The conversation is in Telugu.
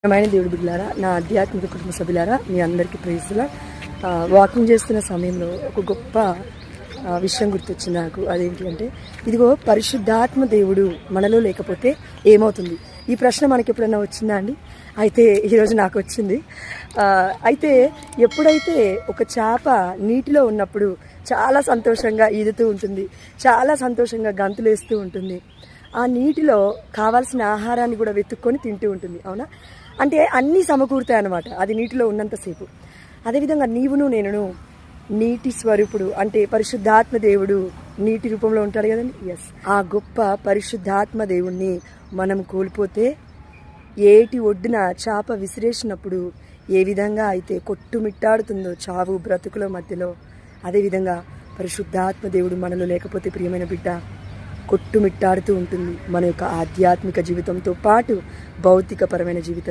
ప్రియమైన దేవుడి బిడ్డలారా, నా ఆధ్యాత్మిక కుటుంబ సభ్యులారా, మీ అందరికీ ప్రైజ్లా. వాకింగ్ చేస్తున్న సమయంలో ఒక గొప్ప విషయం గుర్తొచ్చింది నాకు. అదేంటి అంటే, ఇదిగో పరిశుద్ధాత్మ దేవుడు మనలో లేకపోతే ఏమవుతుంది? ఈ ప్రశ్న మనకి ఎప్పుడైనా వచ్చిందా అండి? అయితే ఈరోజు నాకు వచ్చింది. అయితే ఎప్పుడైతే ఒక చేప నీటిలో ఉన్నప్పుడు చాలా సంతోషంగా ఈదుతూ ఉంటుంది, చాలా సంతోషంగా గంతులేస్తూ ఉంటుంది, ఆ నీటిలో కావాల్సిన ఆహారాన్ని కూడా వెతుక్కొని తింటూ ఉంటుంది. అవునా? అంటే అన్నీ సమకూరుతాయి అన్నమాట అది నీటిలో ఉన్నంతసేపు. అదేవిధంగా నీవును నేనును నీటి స్వరూపుడు అంటే పరిశుద్ధాత్మ దేవుడు నీటి రూపంలో ఉంటాడు కదండి. ఎస్, ఆ గొప్ప పరిశుద్ధాత్మ దేవుణ్ణి మనం కోల్పోతే ఏటి ఒడ్డున చేప విసిరేసినప్పుడు ఏ విధంగా అయితే కొట్టుమిట్టాడుతుందో చావు బ్రతుకుల మధ్యలో, అదేవిధంగా పరిశుద్ధాత్మ దేవుడు మనలో లేకపోతే ప్రియమైన బిడ్డ కొట్టుమిట్టాడుతూ ఉంటుంది మన యొక్క ఆధ్యాత్మిక జీవితంతో పాటు భౌతికపరమైన జీవితం